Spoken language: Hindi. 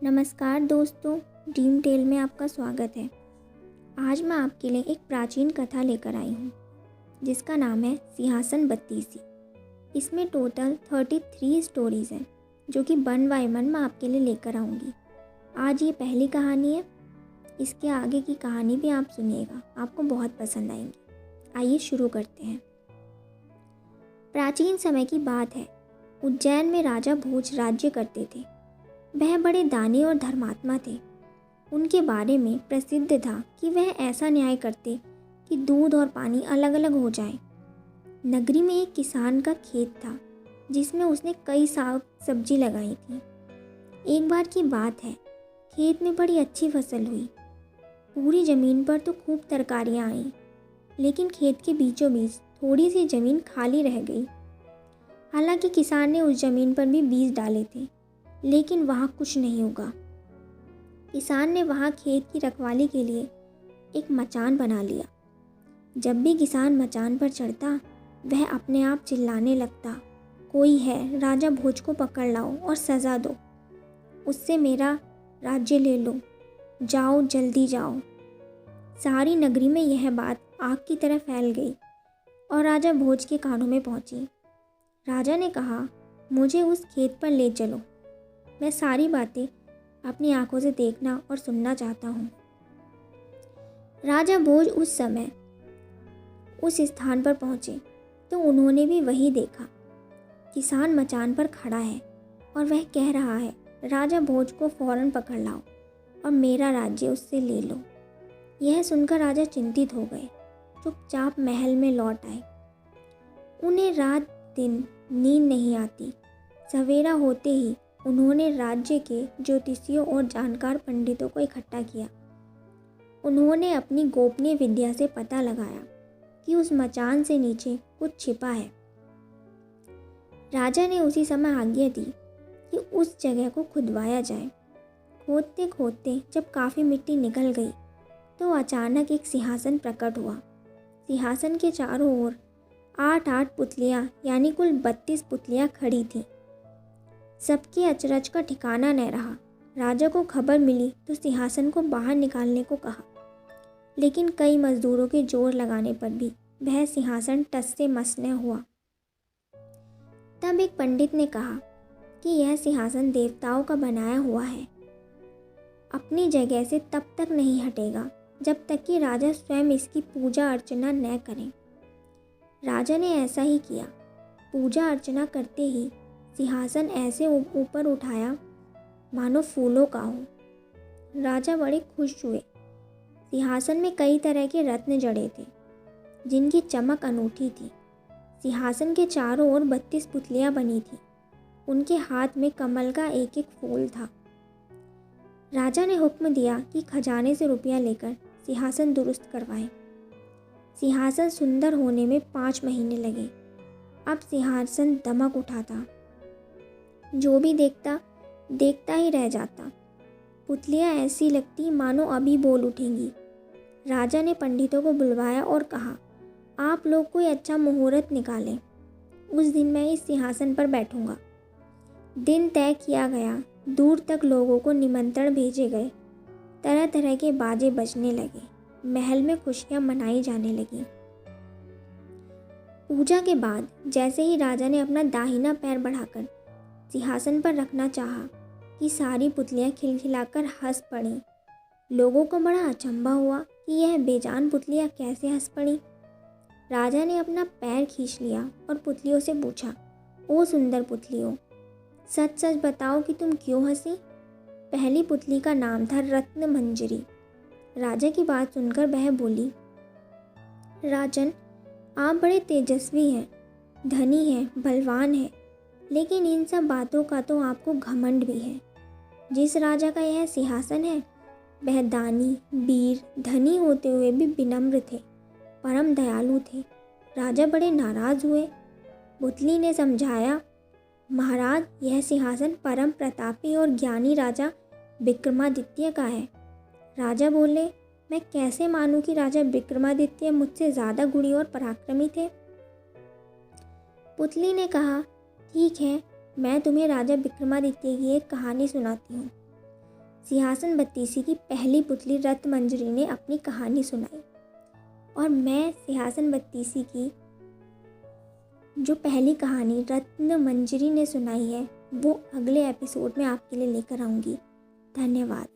नमस्कार दोस्तों, ड्रीम टेल में आपका स्वागत है। आज मैं आपके लिए एक प्राचीन कथा लेकर आई हूँ जिसका नाम है सिंहासन बत्तीसी। इसमें टोटल 33 स्टोरीज़ हैं जो कि वन बाय वन मैं आपके लिए लेकर आऊँगी। आज ये पहली कहानी है, इसके आगे की कहानी भी आप सुनिएगा, आपको बहुत पसंद आएंगी। आइए शुरू करते हैं। प्राचीन समय की बात है, उज्जैन में राजा भोज राज्य करते थे। वह बड़े दानी और धर्मात्मा थे। उनके बारे में प्रसिद्ध था कि वह ऐसा न्याय करते कि दूध और पानी अलग अलग हो जाए। नगरी में एक किसान का खेत था जिसमें उसने कई साग सब्जी लगाई थी। एक बार की बात है, खेत में बड़ी अच्छी फसल हुई। पूरी ज़मीन पर तो खूब तरकारियाँ आईं, लेकिन खेत के बीचों बीच थोड़ी सी ज़मीन खाली रह गई। हालांकि किसान ने उस ज़मीन पर भी बीज डाले थे, लेकिन वहाँ कुछ नहीं उगा। किसान ने वहाँ खेत की रखवाली के लिए एक मचान बना लिया। जब भी किसान मचान पर चढ़ता, वह अपने आप चिल्लाने लगता, कोई है, राजा भोज को पकड़ लाओ और सज़ा दो, उससे मेरा राज्य ले लो, जाओ जल्दी जाओ। सारी नगरी में यह बात आग की तरह फैल गई और राजा भोज के कानों में पहुंची। राजा ने कहा, मुझे उस खेत पर ले चलो, मैं सारी बातें अपनी आंखों से देखना और सुनना चाहता हूँ। राजा भोज उस समय उस स्थान पर पहुँचे तो उन्होंने भी वही देखा। किसान मचान पर खड़ा है और वह कह रहा है, राजा भोज को फौरन पकड़ लाओ और मेरा राज्य उससे ले लो। यह सुनकर राजा चिंतित हो गए, चुपचाप महल में लौट आए। उन्हें रात दिन नींद नहीं आती। सवेरा होते ही उन्होंने राज्य के ज्योतिषियों और जानकार पंडितों को इकट्ठा किया। उन्होंने अपनी गोपनीय विद्या से पता लगाया कि उस मचान से नीचे कुछ छिपा है। राजा ने उसी समय आज्ञा दी कि उस जगह को खुदवाया जाए। खोदते खोदते जब काफ़ी मिट्टी निकल गई तो अचानक एक सिंहासन प्रकट हुआ। सिंहासन के चारों ओर 8-8 पुतलियाँ यानी कुल 32 पुतलियाँ खड़ी थीं। सबके अचरज का ठिकाना न रहा। राजा को खबर मिली तो सिंहासन को बाहर निकालने को कहा, लेकिन कई मजदूरों के जोर लगाने पर भी वह सिंहासन टस से मस न हुआ। तब एक पंडित ने कहा कि यह सिंहासन देवताओं का बनाया हुआ है, अपनी जगह से तब तक नहीं हटेगा जब तक कि राजा स्वयं इसकी पूजा अर्चना न करें। राजा ने ऐसा ही किया। पूजा अर्चना करते ही सिंहासन ऐसे ऊपर उठाया मानो फूलों का हो। राजा बड़े खुश हुए। सिंहासन में कई तरह के रत्न जड़े थे जिनकी चमक अनूठी थी। सिंहासन के चारों ओर 32 पुतलियां बनी थीं। उनके हाथ में कमल का एक एक फूल था। राजा ने हुक्म दिया कि खजाने से रुपया लेकर सिंहासन दुरुस्त करवाएं। सिंहासन सुंदर होने में 5 महीने लगे। अब सिंहासन दमक उठा था। जो भी देखता देखता ही रह जाता। पुतलियाँ ऐसी लगती मानो अभी बोल उठेंगी। राजा ने पंडितों को बुलवाया और कहा, आप लोग कोई अच्छा मुहूर्त निकालें, उस दिन मैं इस सिंहासन पर बैठूंगा। दिन तय किया गया। दूर तक लोगों को निमंत्रण भेजे गए। तरह तरह के बाजे बजने लगे। महल में खुशियाँ मनाई जाने लगीं। पूजा के बाद जैसे ही राजा ने अपना दाहिना पैर बढ़ाकर सिंहासन पर रखना चाहा कि सारी पुतलियाँ खिलखिलाकर हंस पड़ीं। लोगों को बड़ा अचंभा हुआ कि यह बेजान पुतलियाँ कैसे हंस पड़ीं। राजा ने अपना पैर खींच लिया और पुतलियों से पूछा, ओ सुंदर पुतलियों, सच सच बताओ कि तुम क्यों हंसी। पहली पुतली का नाम था रत्न मंजरी। राजा की बात सुनकर वह बोली, राजन, आप बड़े तेजस्वी हैं, धनी हैं, बलवान हैं, लेकिन इन सब बातों का तो आपको घमंड भी है। जिस राजा का यह सिंहासन है वह दानी, वीर, धनी होते हुए भी विनम्र थे, परम दयालु थे। राजा बड़े नाराज हुए। पुतली ने समझाया, महाराज, यह सिंहासन परम प्रतापी और ज्ञानी राजा विक्रमादित्य का है। राजा बोले, मैं कैसे मानूं कि राजा विक्रमादित्य मुझसे ज़्यादा गुणी और पराक्रमी थे। पुतली ने कहा, ठीक है, मैं तुम्हें राजा विक्रमादित्य की एक कहानी सुनाती हूँ। सिंहासन बत्तीसी की पहली पुतली रत्नमंजरी ने अपनी कहानी सुनाई। और मैं सिंहासन बत्तीसी की जो पहली कहानी रत्नमंजरी ने सुनाई है वो अगले एपिसोड में आपके लिए लेकर आऊँगी। धन्यवाद।